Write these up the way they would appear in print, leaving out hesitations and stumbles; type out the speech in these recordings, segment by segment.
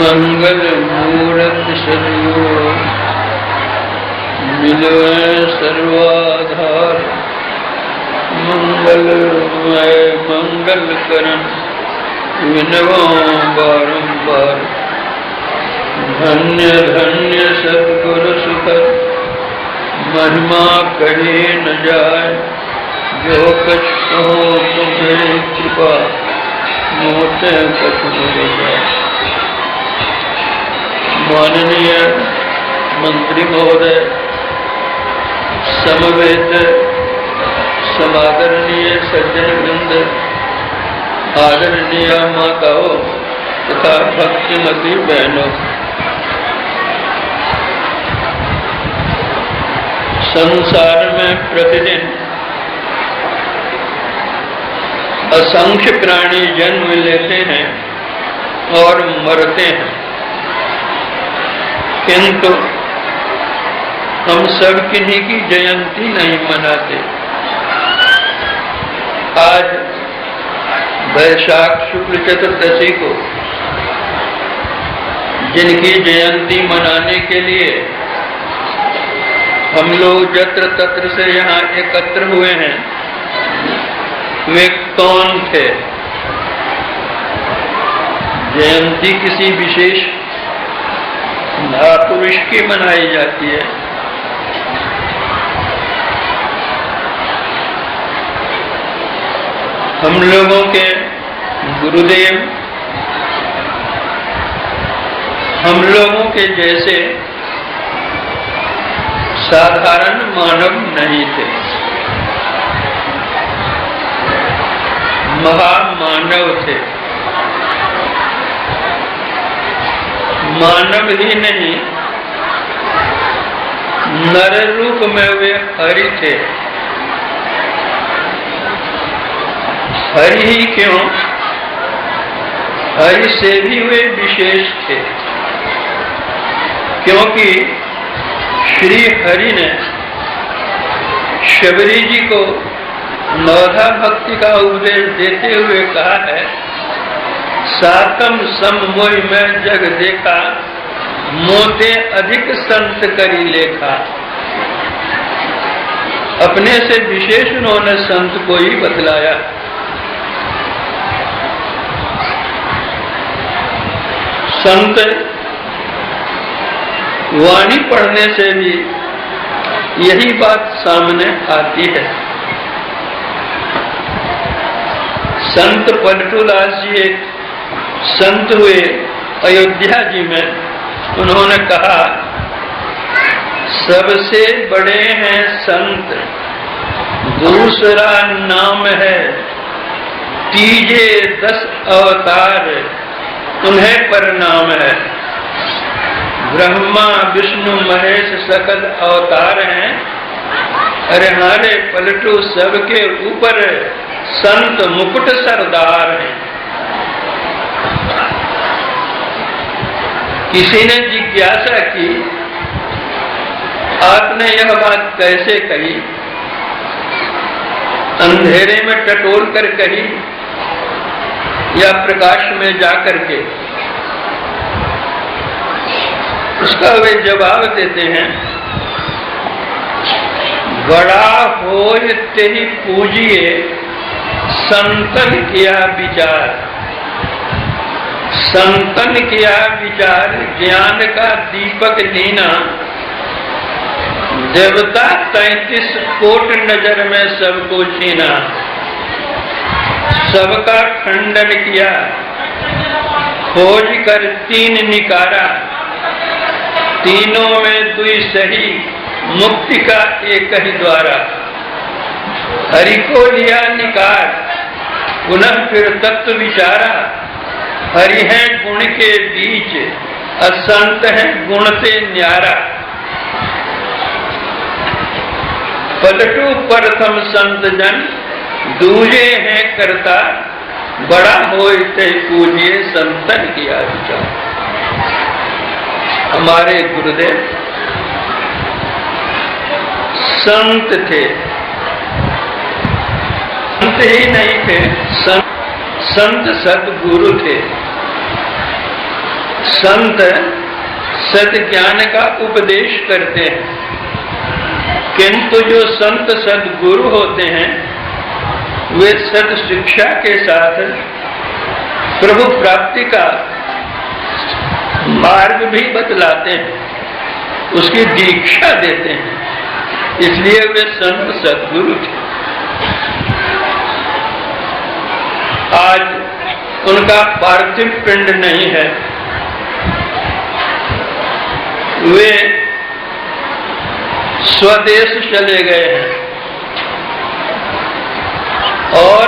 मंगल मूरत सदगुरु मिलवे सर्वाधार। मंगलमय मंगल करन विनवा बारंबार। धन्य धन्य सद्गुरु सुखद महिमा कहे न जाय। जो कछ कहो तुम्हें कृपा मोते कछ हो जाए। माननीय मंत्री महोदय, समवेत समादरणीय सज्जन वृंद, आदरणीय माताओं तथा भक्तिमती बहनों, संसार में प्रतिदिन असंख्य प्राणी जन्म लेते हैं और मरते हैं, किंतु हम सब किन्हीं की जयंती नहीं मनाते। आज वैशाख शुक्ल चतुर्दशी को जिनकी जयंती मनाने के लिए हम लोग यत्र तत्र से यहाँ एकत्र हुए हैं, वे कौन थे? जयंती किसी विशेष महापुरुष की मनाई जाती है। हम लोगों के गुरुदेव हम लोगों के जैसे साधारण मानव नहीं थे, महामानव थे। मानव ही नहीं, नर रूप में वे हरि थे। हरि ही क्यों, हरि से भी वे विशेष थे, क्योंकि श्री हरि ने शबरी जी को नवधा भक्ति का उपदेश देते हुए कहा है, सातम सम मोहि में जग देखा, मोते अधिक संत करी लेखा। अपने से विशेष उन्होंने संत को ही बतलाया। संत वाणी पढ़ने से भी यही बात सामने आती है। संत पलटूदास जी एक संत हुए अयोध्या जी में। उन्होंने कहा, सबसे बड़े हैं संत, दूसरा नाम है, तीजे 10 अवतार उन्हें प्रणाम है। ब्रह्मा विष्णु महेश सकल अवतार हैं, अरे हमारे पलटू सबके ऊपर संत मुकुट सरदार हैं। किसी ने जिज्ञासा की, आपने यह बात कैसे कही? अंधेरे में टटोल कर कही या प्रकाश में जाकर के? उसका वे जवाब देते हैं, बड़ा होय तेहि पूजिए, संतन किया विचार। संतन किया विचार, ज्ञान का दीपक लीना। देवता 33 कोट नजर में सबको छीना। सबका खंडन किया, खोज कर 3 निकारा। तीनों में दुई सही, मुक्ति का एक ही द्वारा। हरि को लिया निकार, पुनः फिर तत्व विचारा। हरि है गुण के बीच, असंत है गुण से न्यारा। पलटू प्रथम संत जन, दूजे हैं करता। बड़ा होय ते पूजिए, संतन किया विचार। हमारे गुरुदेव संत थे, संत ही नहीं थे, संत सद्गुरु थे। संत सत ज्ञान का उपदेश करते हैं, किंतु जो संत सदगुरु होते हैं वे सत शिक्षा के साथ प्रभु प्राप्ति का मार्ग भी बतलाते हैं, उसकी दीक्षा देते हैं, इसलिए वे संत सदगुरु थे। आज उनका पार्थिव पिंड नहीं है, वे स्वदेश चले गए हैं और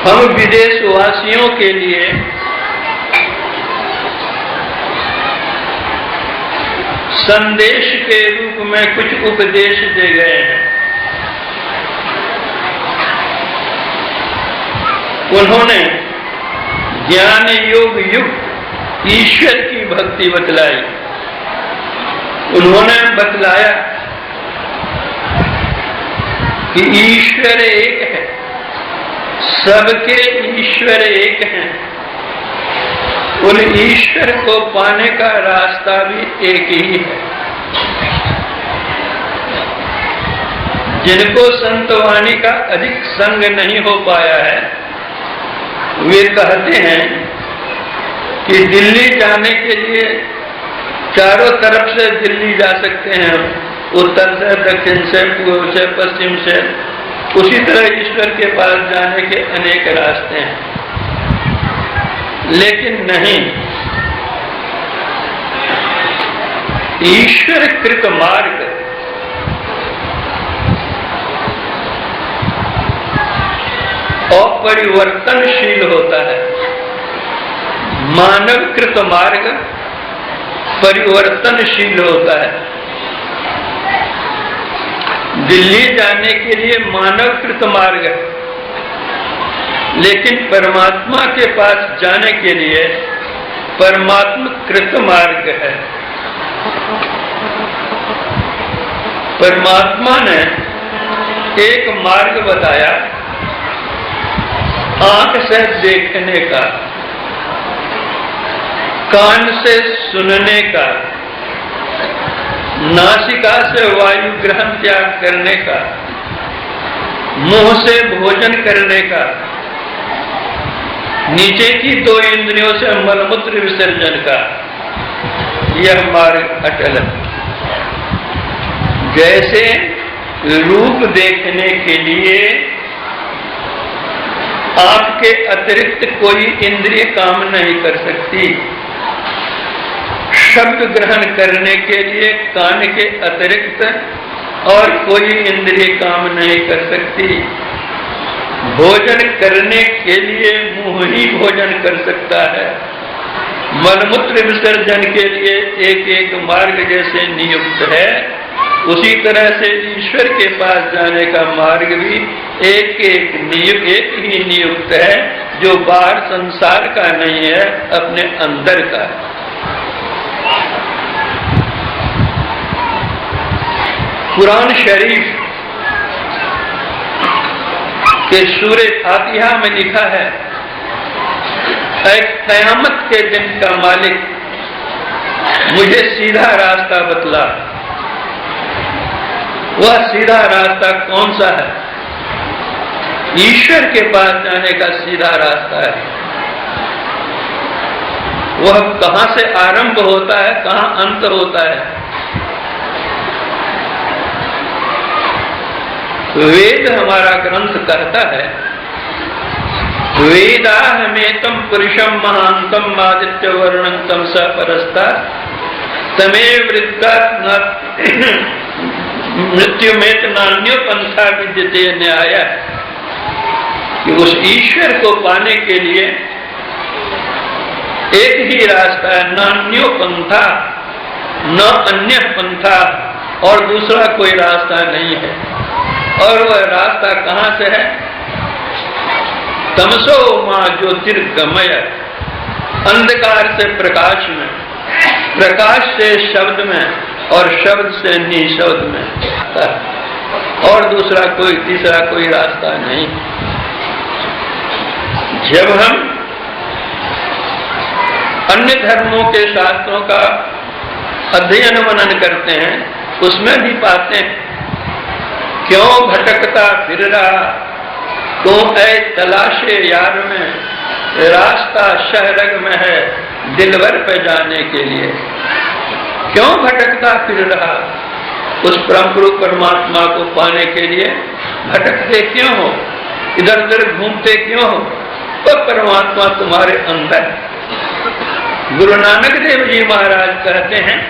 हम विदेशवासियों के लिए संदेश के रूप में कुछ उपदेश दे गए हैं। उन्होंने ज्ञान योग युक्त ईश्वर की भक्ति बतलाई। उन्होंने बतलाया कि ईश्वर एक है, सबके ईश्वर एक हैं, उन ईश्वर को पाने का रास्ता भी एक ही है। जिनको संतवाणी का अधिक संग नहीं हो पाया है वे कहते हैं कि दिल्ली जाने के लिए चारों तरफ से दिल्ली जा सकते हैं, उत्तर से, दक्षिण से, पूर्व से, पश्चिम से। उसी तरह ईश्वर के पास जाने के अनेक रास्ते हैं, लेकिन नहीं, ईश्वर कृत मार्ग अपरिवर्तनशील होता है, मानव कृत मार्ग परिवर्तनशील होता है। दिल्ली जाने के लिए मानव कृत मार्ग है, लेकिन परमात्मा के पास जाने के लिए परमात्मा कृत मार्ग है। परमात्मा ने एक मार्ग बताया आंख से देखने का, कान से सुनने का, नासिका से वायु ग्रहण त्याग करने का, मुंह से भोजन करने का, नीचे की 2 इंद्रियों से मलमूत्र विसर्जन का। यह मार्ग अटल है। जैसे रूप देखने के लिए आंख के अतिरिक्त कोई इंद्रिय काम नहीं कर सकती, शब्द ग्रहण करने के लिए कान के अतिरिक्त और कोई इंद्रिय काम नहीं कर सकती, भोजन करने के लिए मुंह ही भोजन कर सकता है, मलमूत्र विसर्जन के लिए एक एक मार्ग जैसे नियुक्त है, उसी तरह से ईश्वर के पास जाने का मार्ग भी एक ही नियुक्त है, जो बाहर संसार का नहीं है, अपने अंदर का है। कुरान शरीफ के सूरे फातिहा में लिखा है, एक क़यामत के दिन का मालिक मुझे सीधा रास्ता बतला। वह सीधा रास्ता कौन सा है? ईश्वर के पास जाने का सीधा रास्ता है। वह कहां से आरंभ होता है, कहां अंत होता है? वेद हमारा ग्रंथ कहता है, वेदाहमेतम पुरुषम महांतम आदित्य वर्णम तमसा परस्ता तमेव वृद्धात् मृत्यु में नान्यो पंथा विद्यते न्याय। कि उस ईश्वर को पाने के लिए एक ही रास्ता है, नान्यो पंथा, न अन्य पंथा, और दूसरा कोई रास्ता नहीं है। और वह रास्ता कहां से है? तमसो मां ज्योतिर्गमय, अंधकार से प्रकाश में, प्रकाश से शब्द में, और शब्द से निशब्द में, और दूसरा कोई तीसरा कोई रास्ता नहीं। जब हम अन्य धर्मों के शास्त्रों का अध्ययन मनन करते हैं, उसमें भी पाते हैं क्यों भटकता फिर रहा, तो ऐ तलाशे यार में, रास्ता शहरग में है दिलवर पे जाने के लिए। क्यों भटकता फिर रहा, उस परम गुरु परमात्मा को पाने के लिए भटकते क्यों हो, इधर उधर घूमते क्यों हो, तो परमात्मा तुम्हारे अंदर। गुरु नानक देव जी महाराज कहते हैं,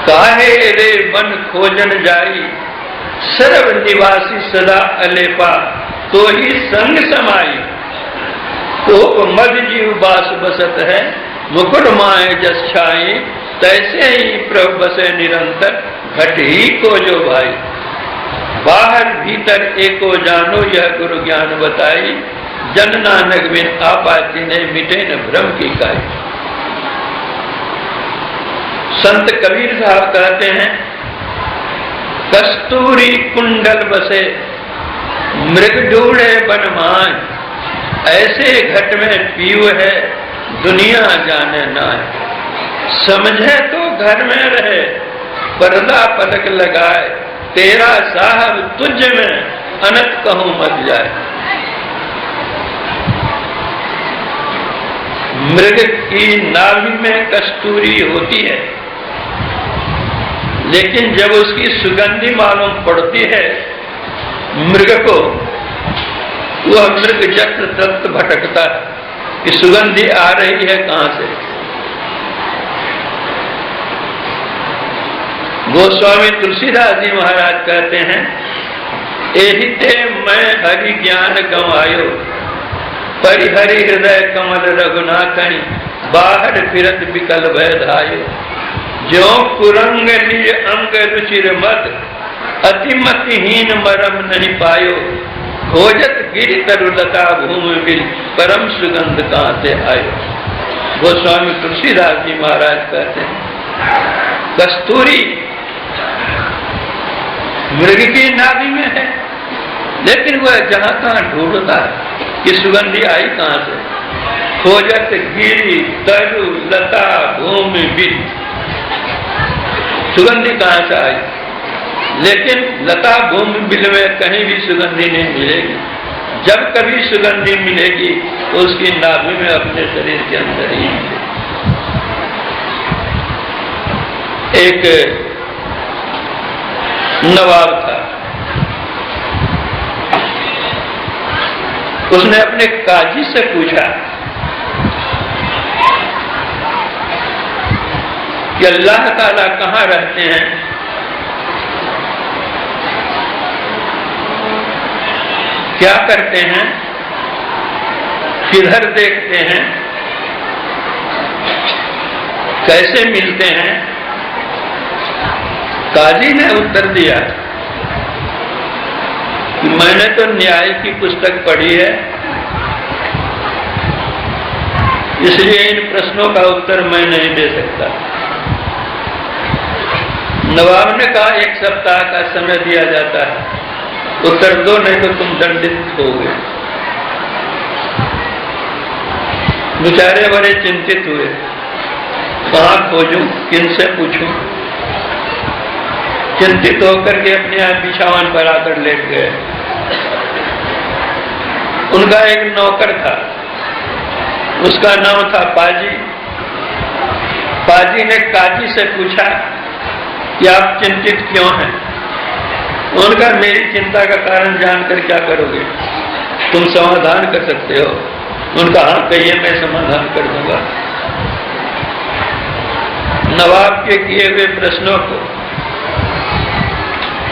काहे रे बन खोजन जाई, सर्व निवासी सदा अलेपा, तो ही संग समाई। तो मद जीव बास बसत है, मुकुट माए जस छाई, तैसे ही प्रभु बसे निरंतर, घट ही को जो भाई। बाहर भीतर एको जानो, यह गुरु ज्ञान बताई, जन नानक बिन आपा तिन्हे मिटे न भ्रम की काई। संत कबीर साहब कहते हैं, कस्तूरी कुंडल बसे मृग ढूंढे बन मान, ऐसे घट में पीव है दुनिया जाने ना। समझे तो घर में रहे, पर्दा पलक लगाए, तेरा साहब तुझ में अनंत कहूं मत जाए। मृग की नाभि में कस्तूरी होती है, लेकिन जब उसकी सुगंधी मालूम पड़ती है मृग को, वह मृग जत्र तत्र भटकता है कि सुगंधी आ रही है कहां से। गोस्वामी तुलसीदास जी महाराज कहते हैं, एहिते मैं हरि ज्ञान गंवायो, परिहरि हृदय कमल रघुनाथनि, बाहर फिरत विकल भय धायो। जो कुरंग निज अंग रुचिर मत, अतिमतिहीन मरम नहीं पायो, खोजत गिरि तरुलता भूमि बिल, परम सुगंध कहां से आयो। गोस्वामी तुलसीदास जी महाराज कहते हैं, कस्तूरी मृग की नाभि में है, लेकिन वह जहां तहां ढूंढता है कि सुगंधी आई कहां से। खोजत गिरी तरु लता भूमि बिल, सुगंधी कहां से आई, लेकिन लता भूमि बिल में कहीं भी सुगंधी नहीं मिलेगी। जब कभी सुगंधी मिलेगी तो उसकी नाभि में, अपने शरीर के अंदर ही मिलेगी। एक नवाब था, उसने अपने काजी से पूछा कि अल्लाह ताला कहाँ रहते हैं। क्या करते हैं, किधर देखते हैं, कैसे मिलते हैं। काजी ने उत्तर दिया कि मैंने तो न्याय की पुस्तक पढ़ी है, इसलिए इन प्रश्नों का उत्तर मैं नहीं दे सकता। नवाब ने कहा, 1 सप्ताह का समय दिया जाता है, उत्तर दो, नहीं तो तुम दंडित होगे। बेचारे बड़े चिंतित हुए, कहाँ खोजूं, किनसे पूछूं। चिंतित होकर के अपने आप बिछावन पर आकर लेट गए। उनका एक नौकर था, उसका नाम था पाजी। पाजी ने काजी से पूछा कि आप चिंतित क्यों हैं। उनका, मेरी चिंता का कारण जानकर क्या करोगे, तुम समाधान कर सकते हो। उनका, हाँ कहिए, मैं समाधान कर दूंगा। नवाब के किए हुए प्रश्नों को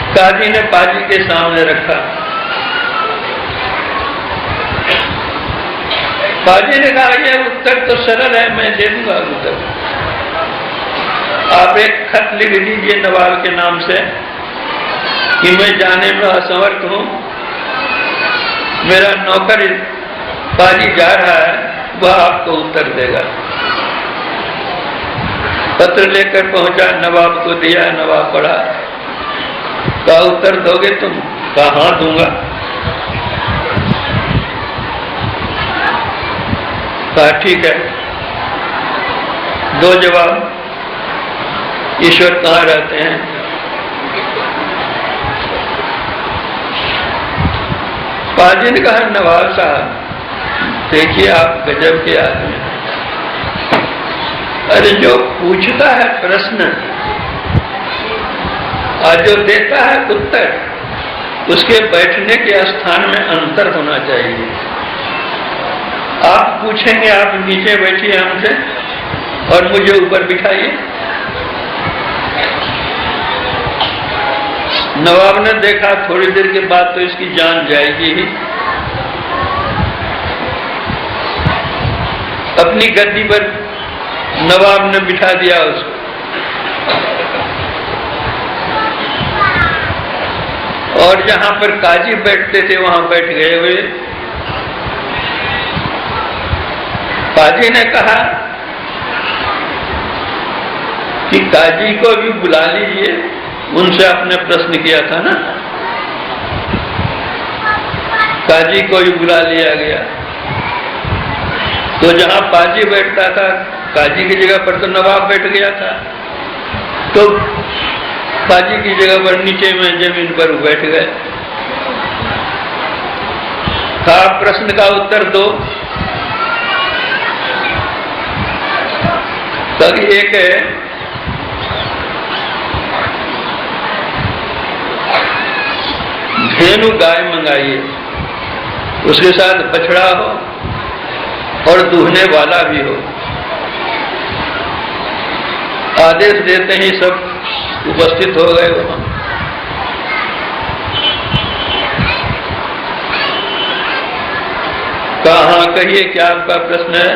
काजी ने पाजी के सामने रखा। पाजी ने कहा, यह उत्तर तो सरल है, मैं दे दूंगा उत्तर। आप एक खत लिख दीजिए नवाब के नाम से कि मैं जाने में असमर्थ हूं, मेरा नौकर पाजी जा रहा है, वह आपको उत्तर देगा। पत्र लेकर पहुंचा, नवाब को दिया, नवाब पढ़ा। कहा, उत्तर दोगे तुम? कहा, हाँ दूंगा। कहा, ठीक है, दो जवाब, ईश्वर कहाँ रहते हैं? पाजी ने कहा, नवाब साहब देखिए आप गजब के आदमी हैं। अरे जो पूछता है प्रश्न और जो देता है उत्तर, उसके बैठने के स्थान में अंतर होना चाहिए। आप पूछेंगे आप नीचे बैठिए हमसे और मुझे ऊपर बिठाइए। नवाब ने देखा थोड़ी देर के बाद तो इसकी जान जाएगी ही। अपनी गद्दी पर नवाब ने बिठा दिया उसको। और जहां पर काजी बैठते थे वहां बैठ गए हुए। काजी ने कहा कि काजी को भी बुला लीजिए, उनसे आपने प्रश्न किया था ना। काजी को भी बुला लिया गया। तो जहां पाजी बैठता था, काजी की जगह पर तो नवाब बैठ गया था, तो पाजी की जगह पर नीचे में जमीन पर बैठ गए। कहा प्रश्न का उत्तर दो। तब एक है धेनु गाय मंगाइए, उसके साथ बछड़ा हो और दूहने वाला भी हो। आदेश देते ही सब उपस्थित हो गए वहां। कहा कहिए क्या आपका प्रश्न है?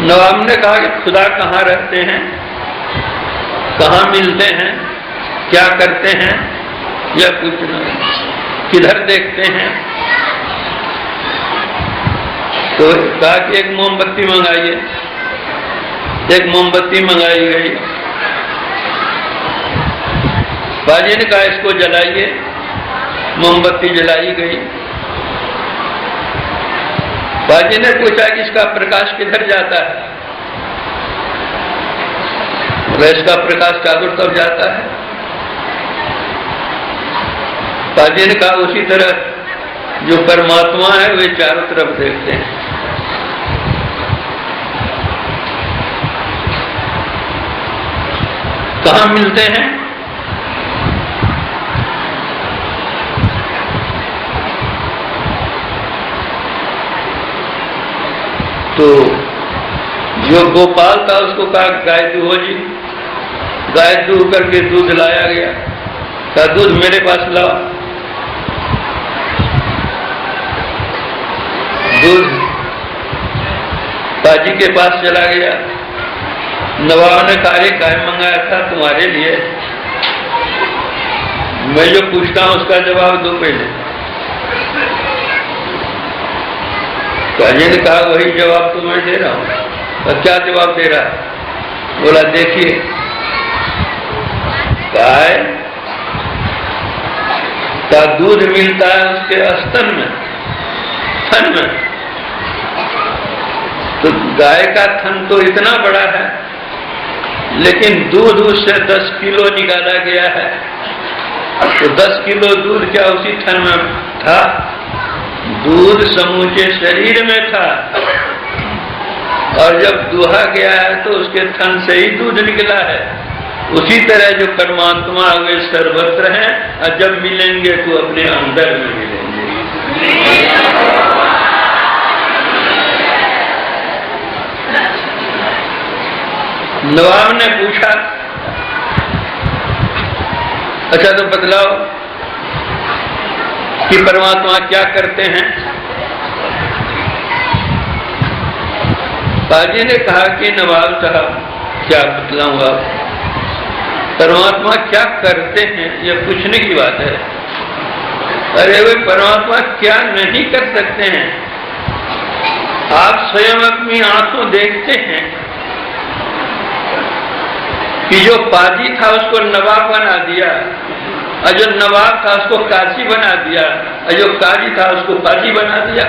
नवाब ने कहा कि खुदा कहाँ रहते हैं, कहाँ मिलते हैं, क्या करते हैं, या कुछ नहीं, किधर देखते हैं? तो कहा कि एक मोमबत्ती मंगाइए। एक मोमबत्ती मंगाई गई। बाजी ने कहा इसको जलाइए। मोमबत्ती जलाई गई। बाजी ने पूछा कि इसका प्रकाश किधर जाता है? इसका प्रकाश चारों तरफ जाता है। बाजी ने कहा उसी तरह जो परमात्मा है वे चारों तरफ देखते हैं। कहाँ मिलते हैं? तो जो गोपाल था उसको कहा गाय दूहो जी। गाय दूह करके दूध लाया गया। कहा दूध मेरे पास लाओ। दूध बाजी के पास चला गया। नवाब ने कहा गाय मंगाया था तुम्हारे लिए, मैं जो पूछता हूं उसका जवाब दो पहले। काजी ने कहा वही जवाब तो मैं दे रहा हूं। तो क्या जवाब दे रहा है? बोला देखिए गाय का दूध मिलता है उसके स्तन में, थन में। तो गाय का थन तो इतना बड़ा है, लेकिन दूध उससे 10 किलो निकाला गया है। तो 10 किलो दूध क्या उसी थन में था? दूध समूचे शरीर में था। और जब दूहा गया है तो उसके थन से ही दूध निकला है। उसी तरह जो परमात्मा वे सर्वत्र हैं, और जब मिलेंगे तो अपने अंदर में मिलेंगे। नवाब ने पूछा अच्छा तो बतलाओ कि परमात्मा क्या करते हैं? बाजी ने कहा कि नवाब साहब क्या बतलाऊंगा, परमात्मा क्या करते हैं यह पूछने की बात है। अरे वे परमात्मा क्या नहीं कर सकते हैं? आप स्वयं अपनी आंखों देखते हैं कि जो पाजी था उसको नवाब बना दिया, और जो नवाब था उसको काजी बना दिया, और जो काजी था उसको फाजी बना दिया।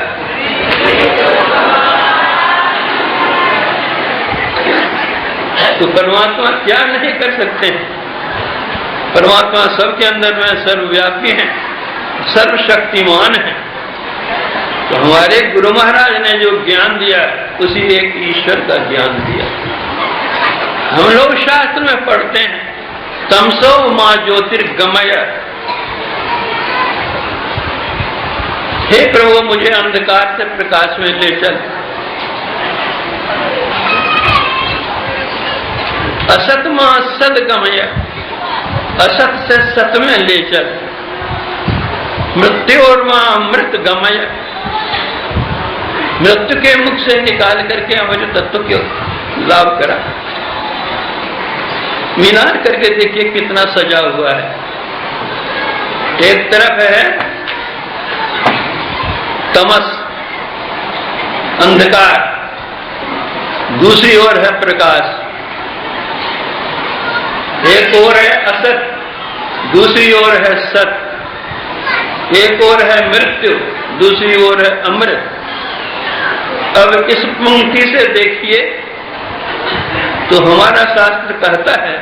तो परमात्मा क्या नहीं कर सकते? परमात्मा सबके अंदर में सर्वव्यापी है, सर्वशक्तिमान है। तो हमारे गुरु महाराज ने जो ज्ञान दिया उसी एक ईश्वर का ज्ञान दिया। हम लोग शास्त्र में पढ़ते हैं तमसो मां ज्योतिर्गमय, हे प्रभु मुझे अंधकार से प्रकाश में ले चल। असत मां सदगमय, असत से सत में ले चल। मृत्यु और मां अमृत गमय, मृत्यु के मुख से निकाल करके हमें तत्व को लाभ करा। मीनार करके देखिए कितना सजा हुआ है। एक तरफ है तमस अंधकार, दूसरी ओर है प्रकाश। एक ओर है असत, दूसरी ओर है सत। एक ओर है मृत्यु, दूसरी ओर है अमृत। अब इस पंक्ति से देखिए तो हमारा शास्त्र कहता है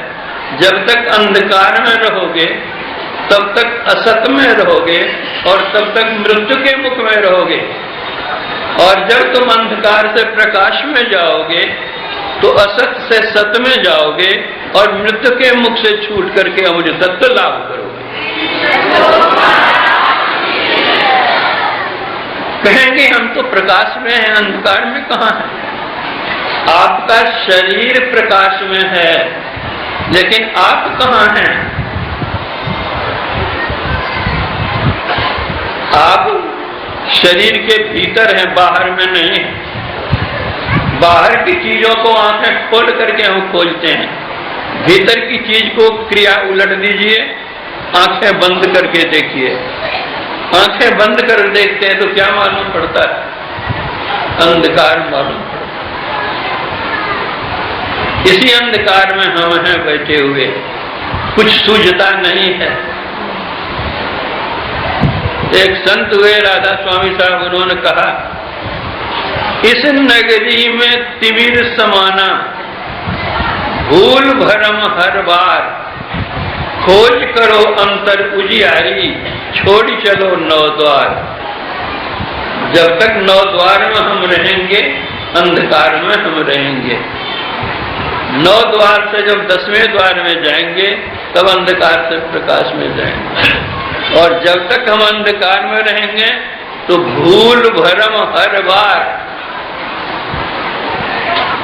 जब तक अंधकार में रहोगे तब तक असत में रहोगे और तब तक मृत्यु के मुख में रहोगे, और जब तुम अंधकार से प्रकाश में जाओगे तो असत से सत में जाओगे और मृत्यु के मुख से छूट करके अमुझ तत्व लाभ करोगे। कहेंगे हम तो प्रकाश में हैं, अंधकार में कहाँ है? आपका शरीर प्रकाश में है, लेकिन आप कहाँ हैं? आप शरीर के भीतर हैं, बाहर में नहीं। बाहर की चीजों को आंखें खोल करके हम खोलते हैं, भीतर की चीज को क्रिया उलट दीजिए, आंखें बंद करके देखिए। आंखें बंद कर देखते हैं तो क्या मालूम पड़ता है? अंधकार मालूम पड़ता। इसी अंधकार में हम हैं बैठे हुए, कुछ सूझता नहीं है। एक संत हुए राधा स्वामी साहब, उन्होंने कहा इस नगरी में तिमिर समाना, भूल भरम हर बार, खोज करो अंतर उजियारी, छोड़ चलो नौ द्वार। जब तक नौ द्वार में हम रहेंगे अंधकार में हम रहेंगे। नौ द्वार से जब 10वें द्वार में जाएंगे तब अंधकार से प्रकाश में जाएंगे। और जब तक हम अंधकार में रहेंगे तो भूल भरम हर बार,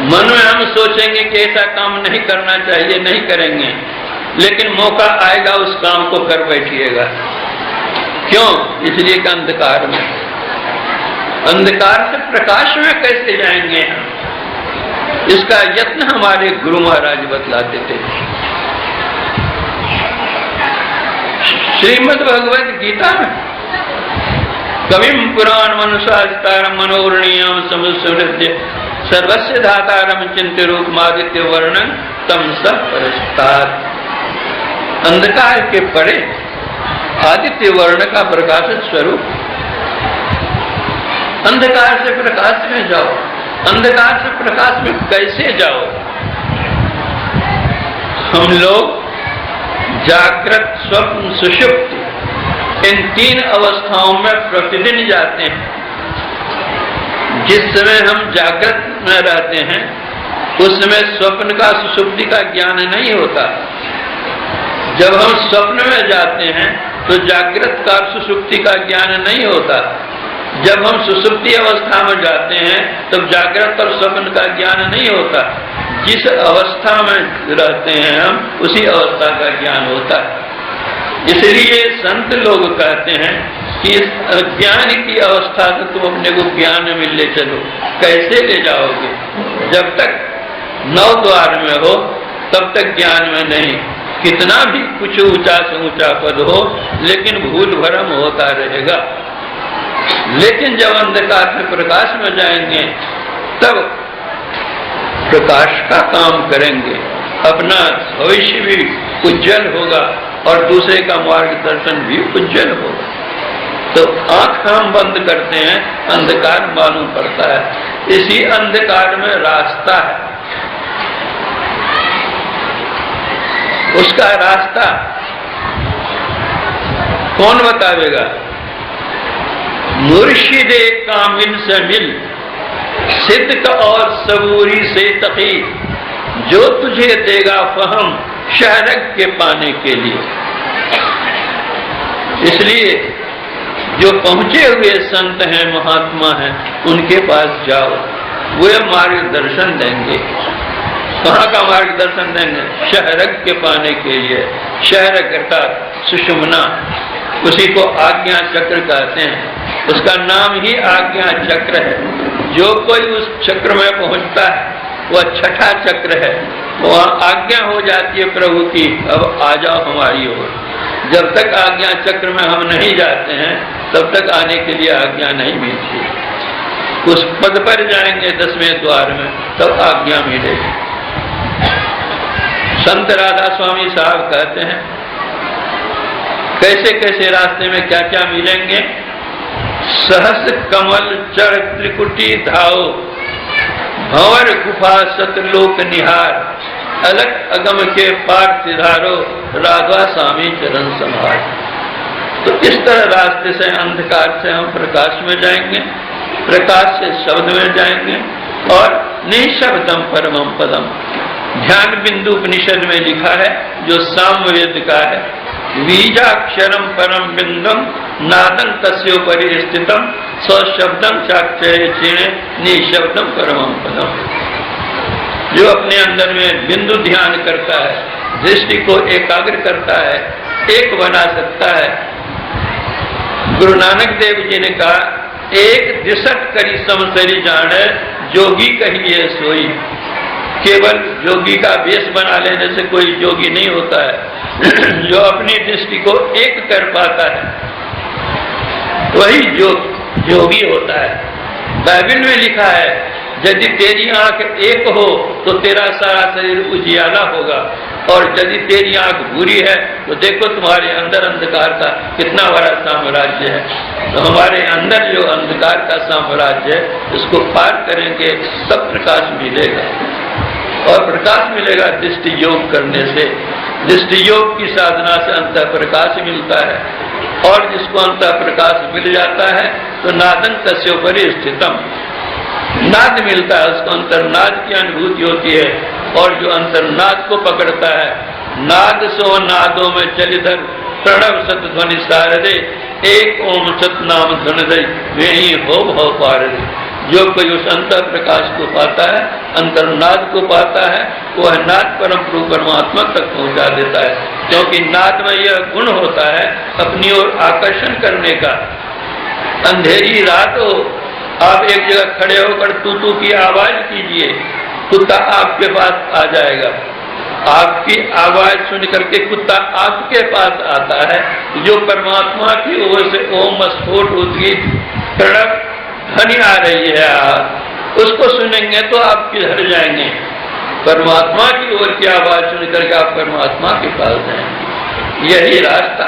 मन में हम सोचेंगे कि ऐसा काम नहीं करना चाहिए, नहीं करेंगे, लेकिन मौका आएगा उस काम को कर बैठिएगा। क्यों? इसलिए कि अंधकार में। अंधकार से प्रकाश में कैसे जाएंगे हम? इसका यत्न हमारे गुरु महाराज बतलाते थे। श्रीमद् भगवद गीता में कविम पुराण मनुषास्तारम मनोरणीयम समुसृज्य सर्वस्य धातारम चिंत्य रूपमादित्य वर्णन तम सब परस्तात्। अंधकार के परे आदित्य वर्ण का प्रकाशित स्वरूप। अंधकार से प्रकाश में जाओ। अंधकार से प्रकाश में कैसे जाओ? हम लोग जागृत, स्वप्न, सुषुप्ति, इन 3 अवस्थाओं में प्रतिदिन जाते हैं। जिस समय हम जागृत में रहते हैं उस समय स्वप्न का, सुषुप्ति का ज्ञान नहीं होता। जब हम स्वप्न में जाते हैं तो जागृत का, सुषुप्ति का ज्ञान नहीं होता। जब हम सुषुप्ति अवस्था में जाते हैं तब जागृत और स्वप्न का ज्ञान नहीं होता। जिस अवस्था में रहते हैं हम उसी अवस्था का ज्ञान होता है। इसलिए संत लोग कहते हैं कि इस अज्ञान की अवस्था से तुम अपने को ज्ञान में ले चलो। कैसे ले जाओगे? जब तक 9 द्वार में हो तब तक ज्ञान में नहीं। कितना भी कुछ ऊंचा से ऊंचा पद हो लेकिन भूल भरम होता रहेगा। लेकिन जब अंधकार से प्रकाश में जाएंगे तब प्रकाश का काम करेंगे, अपना भविष्य भी उज्जवल होगा, और दूसरे का मार्गदर्शन भी उज्जवल होगा। तो आंख हम बंद करते हैं, अंधकार मालूम पड़ता है। इसी अंधकार में रास्ता है, उसका रास्ता कौन बतावेगा? मुर्शिदे कामिल से मिल, सिद्क और सबूरी से तकी, जो तुझे देगा फहम शहरक के पाने के लिए। इसलिए जो पहुंचे हुए संत हैं, महात्मा हैं, उनके पास जाओ, वे मार्गदर्शन देंगे। कहाँ का मार्गदर्शन देंगे? शहरक के पाने के लिए। शहरक अर्थात सुषुम्ना, उसी को आज्ञा चक्र कहते हैं, उसका नाम ही आज्ञा चक्र है। जो कोई उस चक्र में पहुंचता है वह छठा चक्र है, वहाँ आज्ञा हो जाती है प्रभु की, अब आ जाओ हमारी ओर। जब तक आज्ञा चक्र में हम नहीं जाते हैं तब तक आने के लिए आज्ञा नहीं मिलती। उस पद पर जाएंगे 10वें द्वार में तब आज्ञा मिलेगी। संत राधा स्वामी साहब कहते हैं कैसे कैसे रास्ते में क्या क्या मिलेंगे। सहस कमल चर त्रिकुटी धाओ, भंवर गुफा सतलोक निहार, अलग अगम के पार सिधारो, राधा स्वामी चरण संभार। तो इस तरह रास्ते से अंधकार से हम प्रकाश में जाएंगे, प्रकाश से शब्द में जाएंगे और निशब्दम परमम पदम। ध्यान बिंदु उपनिषद में लिखा है जो सामवेद का है, बीजाक्षरम परम बिंदम नादं तस्योपरि स्थितम स्वशब्दम चाक्षरे क्षीणे निशब्दम परमम पदम। जो अपने अंदर में बिंदु ध्यान करता है, दृष्टि को एकाग्र करता है, एक बना सकता है। गुरु नानक देव जी ने कहा, एक दिशट करी समसरी जाने, जोगी कहिए सोई। केवल जोगी का वेश बना लेने से कोई जोगी नहीं होता है। जो अपनी दृष्टि को एक कर पाता है वही जोगी होता है। बाइबल में लिखा है, यदि तेरी आंख एक हो तो तेरा सारा शरीर उजियाला होगा, और यदि तेरी आंख बुरी है तो देखो तुम्हारे अंदर अंधकार का कितना बड़ा साम्राज्य है। तो हमारे अंदर जो अंधकार का साम्राज्य है उसको पार करेंगे तब प्रकाश मिलेगा, और प्रकाश मिलेगा दृष्टि योग करने से। दृष्टि योग की साधना से अंतः प्रकाश मिलता है, और जिसको अंतः प्रकाश मिल जाता है तो नादं तस्योपरि स्थितम, नाद मिलता है, उसको अंतर्नाद की अनुभूति होती है। और जो अंतर्नाद को पकड़ता है, नाद सो नादों में चलिधर प्रणव सत ध्वनि सारदे, एक ओम सत नाम ध्वनि दे, वे ही हो भव पार दे। जो कोई उस अंतर प्रकाश को पाता है, अंतर्नाद को पाता है, वह नाद परम प्रभु परमात्मा तक पहुंचा देता है। क्योंकि नाद में यह गुण होता है अपनी ओर आकर्षण करने का। अंधेरी रात हो, आप एक जगह खड़े होकर तू की आवाज कीजिए, कुत्ता आपके पास आ जाएगा। आपकी आवाज सुन करके कुत्ता आपके पास आता है। जो परमात्मा की ओर से ओम स्फोट उद्गीत प्रणव ध्वनि आ रही है, उसको सुनेंगे तो आप किधर जाएंगे? परमात्मा की ओर की आवाज सुन करके आप परमात्मा के पास जाएंगे। यही रास्ता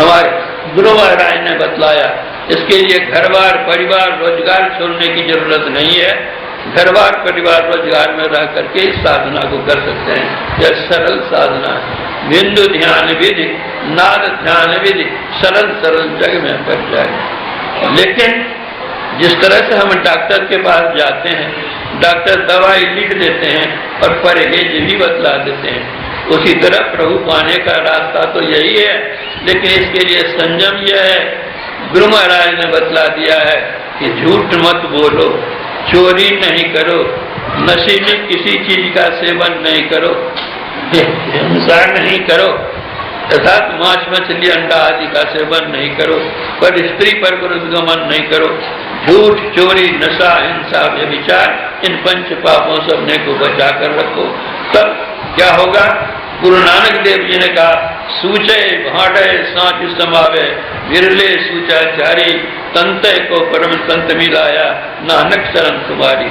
हमारे गुरु महाराज ने बतलाया। इसके लिए घर-बार परिवार रोजगार छोड़ने की जरूरत नहीं है। घर-बार परिवार रोजगार में रह करके इस साधना को कर सकते हैं। यह सरल साधना है। बिंदु ध्यान विधि, नाद ध्यान विधि, सरल सरल जग में पड़ जाए। लेकिन जिस तरह से हम डॉक्टर के पास जाते हैं, डॉक्टर दवाई लिख देते हैं और परहेज भी बतला देते हैं, उसी तरह प्रभु पाने का रास्ता तो यही है। लेकिन इसके लिए संयम यह है, गुरु महाराज ने बतला दिया है कि झूठ मत बोलो, चोरी नहीं करो, नशीली किसी चीज का सेवन नहीं करो, हिंसा नहीं करो, अर्थात मांस मछली अंडा आदि का सेवन नहीं करो, पर स्त्री पर पुरुषगमन नहीं करो, झूठ चोरी नशा हिंसा व्यभिचार, इन पंच पापों से अपने को बचा कर रखो। तब क्या होगा? गुरु नानक देव जी ने कहा, सूचे भाटे सांच समावे, विरले सूचाचारी, तंते को परम तंत मिलाया, नानक शरण तुम्हारी।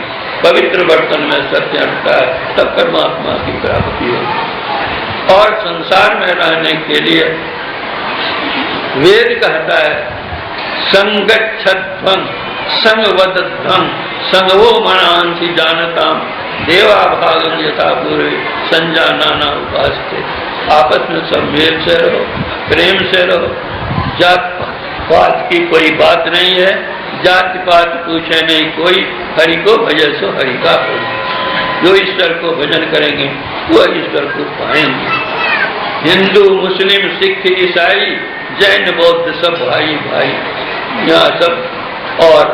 पवित्र बर्तन में सत्य अंटा, तब परमात्मा की प्राप्ति होगी। और संसार में रहने के लिए वेद कहता है संगच्छध्वं संगवदध्वं संगवो मनांसि जानताम देवा भागम यथा पूर्वे संजानाना उपासते। आपस में सब मेल से रहो, प्रेम से रहो। जात पात की कोई बात नहीं है, जाति पात पूछे नहीं कोई। हरि को भजन सो हरि का भजन। जो ईश्वर को भजन करेंगे वो ईश्वर को पाएंगे। हिंदू मुस्लिम सिख ईसाई जैन बौद्ध सब भाई भाई यहाँ सब। और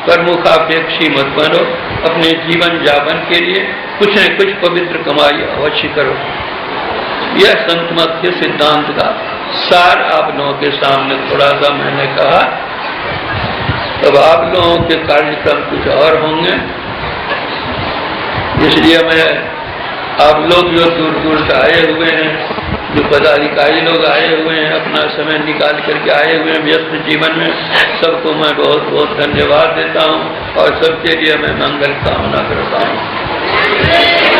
प्रमुखापेक्षी मत बनो। अपने जीवन यापन के लिए कुछ न कुछ पवित्र कमाई अवश्य करो। यह संत मत के सिद्धांत का सार आप लोगों के सामने थोड़ा सा मैंने कहा। तब आप लोगों के कार्यक्रम कुछ और होंगे, इसलिए मैं आप लोग जो दूर दूर से आए हुए हैं, जो पदाधिकारी लोग आए हुए हैं, अपना समय निकाल करके आए हुए हैं व्यस्त जीवन में, सबको मैं बहुत बहुत धन्यवाद देता हूँ और सबके लिए मैं मंगल कामना करता हूँ।